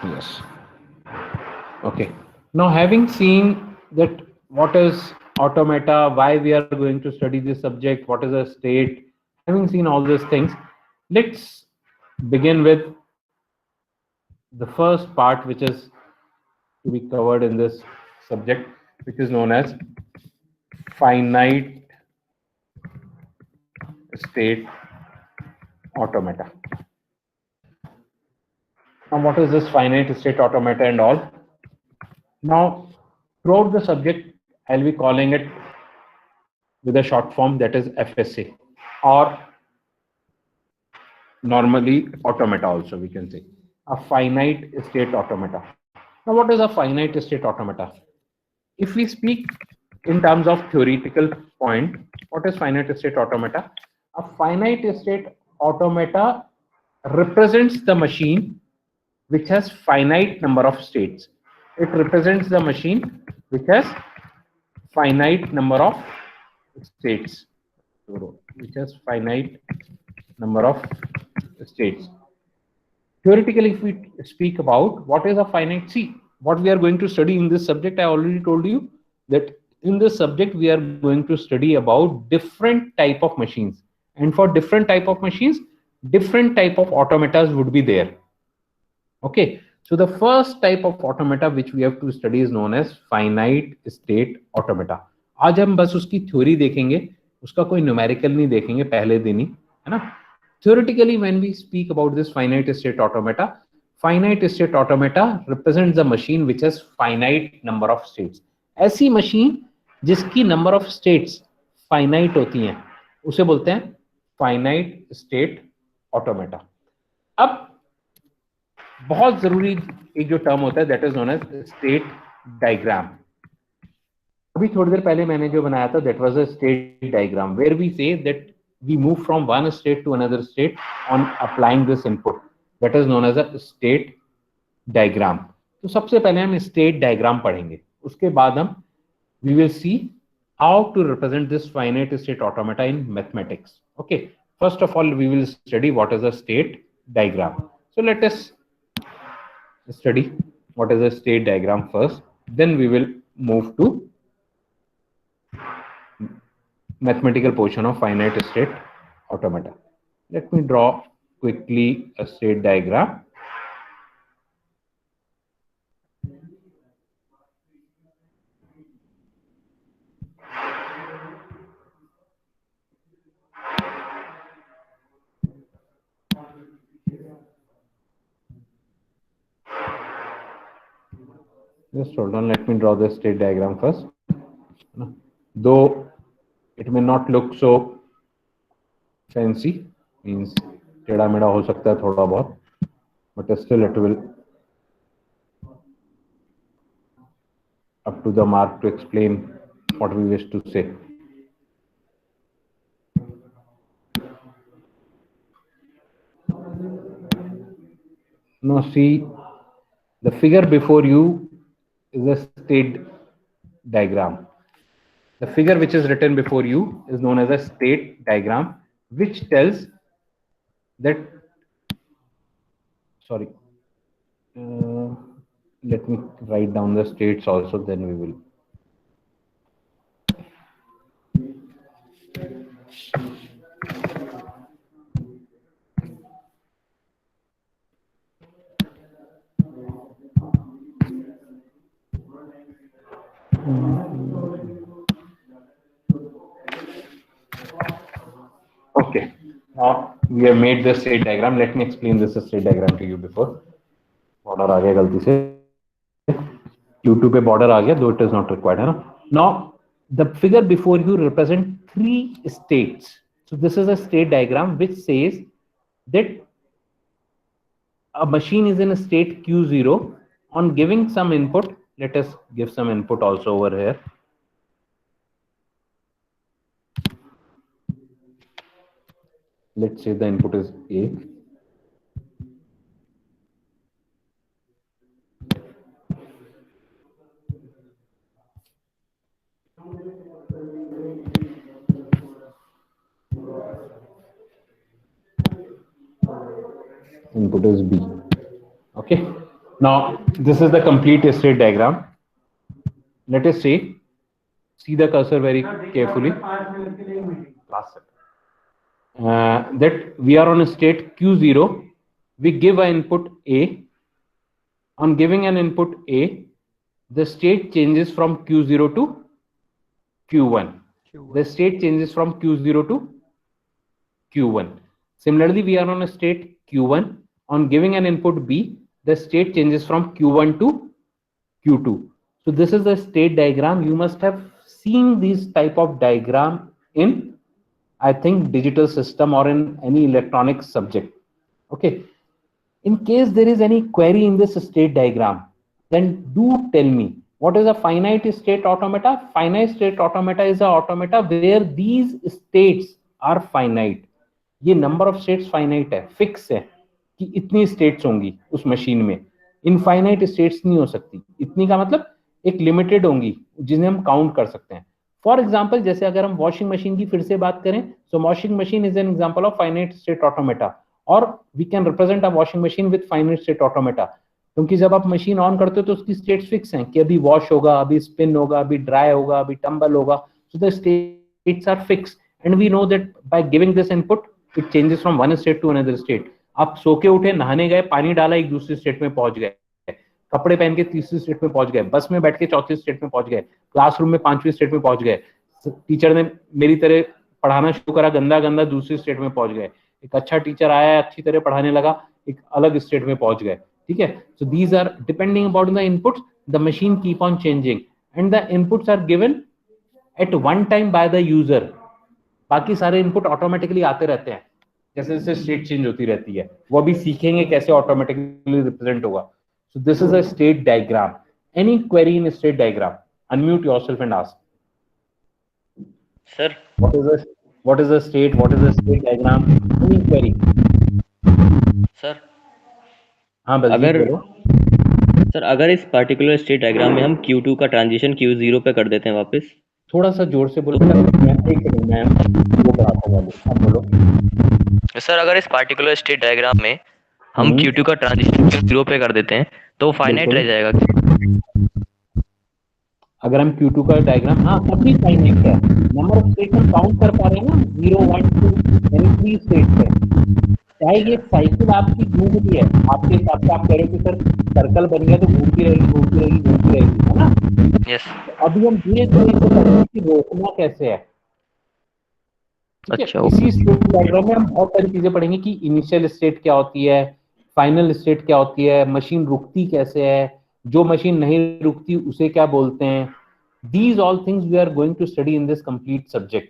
Yes. Okay. Now, having seen that what is automata, why we are going to study this subject, what is a state, having seen all these things, let's begin with the first part, which is to be covered in this subject, which is known as finite state automata. Now, what is this finite state automata and all? Now, throughout the subject, I'll be calling it with a short form, that is FSA, or normally automata also we can say, a finite state automata. Now, what is a finite state automata? If we speak in terms of theoretical point, what is finite state automata? A finite state automata represents the machine which has finite number of states. It represents the machine which has finite number of states, which has finite number of states. Theoretically, if we speak about what is a finite, see what we are going to study in this subject, I already told you that in this subject we are going to study about different type of machines, and for different type of machines different type of automatas would be there. Okay, so the first type of automata which we have to study is known as finite state automata. आज हम बस उसकी theory देखेंगे, उसका कोई numerical नहीं देखेंगे पहले दिन ही, है ना. Theoretically, when we speak about this finite state automata represents the machine which has finite number of states. ऐसी machine जिसकी number of states finite होती हैं उसे बोलते हैं finite state automata. अब बहुत जरूरी एक जो टर्म होता है that is known as state diagram. अभी थोड़ी देर पहले मैंने जो बनाया था that was a state diagram where we say that we move from one state to another state on applying this input, that is known as a state diagram. तो सबसे पहले हम स्टेट डायग्राम पढ़ेंगे, उसके बाद हम we will see how to represent this finite state automata in mathematics. Okay, first of all we will study what is a state diagram. So let us study what is a state diagram first, then we will move to mathematical portion of finite state automata. Let me draw quickly a state diagram. Just hold on, let me draw the state diagram first. Though it may not look so fancy, means टेढ़ा मेढ़ा हो सकता है थोड़ा बहुत, but still it will up to the mark to explain what we wish to say. Now see, the figure before you is a state diagram. The figure which is written before you is known as a state diagram, which tells that, sorry, let me write down the states also, then we will. Okay, now we have made the state diagram. Let me explain this state diagram to you before. Border आ गया गलती से, Q2 पे border आ गया, though it is not required, है ना. Now the figure before you represent three states. So this is a state diagram which says that a machine is in a state Q0 on giving some input. Let us give some input also over here. Let's say the input is A. Input is B. Okay. Now, this is the complete state diagram. Let us see the cursor very carefully. That we are on a state Q0. We give an input A. On giving an input A, the state changes from Q0 to Q1. The state changes from Q0 to Q1. Similarly, we are on a state Q1. On giving an input B, the state changes from Q1 to Q2. So this is a state diagram. You must have seen this type of diagram in, I think, digital system or in any electronic subject. Okay. In case there is any query in this state diagram, then do tell me, what is a finite state automata? Finite state automata is an automata where these states are finite. ये number of states finite है, fix है कि इतनी states होंगी उस machine में. Infinite states नहीं हो सकती. इतनी का मतलब एक लिमिटेड होंगी जिन्हें हम काउंट कर सकते हैं. फॉर एग्जाम्पल, जैसे अगर हम वॉशिंग मशीन की फिर से बात करें, so washing machine is an example of finite state automata, और we can represent a washing machine with finite state automata. क्योंकि जब आप मशीन ऑन करते हो तो उसकी स्टेट्स फिक्स हैं कि अभी वॉश होगा, अभी स्पिन होगा, अभी ड्राई होगा, अभी टंबल होगा. So the states are fix and we know that by giving this input it changes from one state to another state. आप सो के उठे, नहाने गए, पानी डाला, एक दूसरी स्टेट में पहुंच गए. कपड़े पहन के तीसरी स्टेट में पहुंच गए. बस में बैठ के चौथी स्टेट में पहुंच गए. क्लासरूम में पांचवी स्टेट में पहुंच गए. टीचर ने मेरी तरह पढ़ाना शुरू करा, गंदा गंदा दूसरी स्टेट में पहुंच गए. एक अच्छा टीचर आया, अच्छी तरह पढ़ाने लगा, एक अलग स्टेट में पहुंच गए. ठीक है. So these are depending about the inputs, the machine keep on changing and the inputs are given at one time by the user. बाकी सारे इनपुट ऑटोमेटिकली आते रहते हैं जैसे जैसे स्टेट चेंज होती रहती है. वो अभी सीखेंगे कैसे ऑटोमेटिकली रिप्रेजेंट होगा. So this is a state diagram. Any query in state diagram? Unmute yourself and ask. Sir, what is the state? What is the state diagram? Any query? sir, हाँ बलजीत अगर बोलो. सर अगर इस particular state diagram में हम Q2 का transition Q0 पे कर देते हैं वापस, थोड़ा सा जोर से बोलो. मैं एक सेकंड मैं वो कराता हूँ. आप बोलो. सर अगर इस पर्टिकुलर स्टेट डायग्राम में हम Q2 का ट्रांजिशन Q0 पे कर देते हैं तो फाइनाइट रह जाएगा. अगर हम Q2 का डायग्राम, हाँ तब भी फाइनाइट है. नंबर ऑफ स्टेट हम काउंट कर पा रहे हैं ना, 0 1 2 यानी 3 स्टेट है. चाहे ये साइकिल आपकी घूम रही है, आपके हिसाब से आप कह रहे हो कि सर सर्कल बन गया तो घूमती रहेगी घूमती रहेगी घूमती रहेगी, है ना. यस. अभी हम धीरे धीरे इसको करने की रोकना कैसे है. अच्छा. इसी स्टेट डायग्राम में हम बहुत सारी चीजें पढ़ेंगे कि इनिशियल स्टेट क्या होती है, फाइनल स्टेट क्या होती है, मशीन रुकती कैसे है, जो मशीन नहीं रुकती उसे क्या बोलते हैं. These all things we are going to study in this complete subject.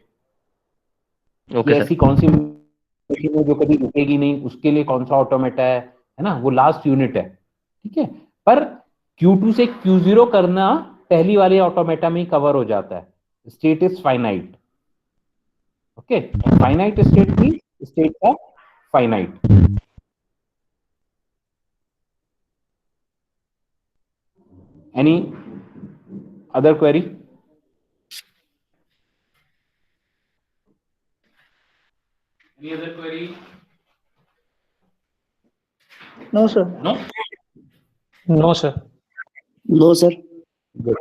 Okay, ऐसी कौन सी मशीन है जो कभी रुकेगी नहीं, उसके लिए कौन सा ऑटोमेटा है ना, वो लास्ट यूनिट है. ठीक है. पर Q2 से Q0 करना पहली वाली ऑटोमेटा में ही कवर हो जाता है. State is finite. Okay. Finite state की स्टेट का finite. Any other query? Any other query? No, sir. No? No, sir. No, sir. Good.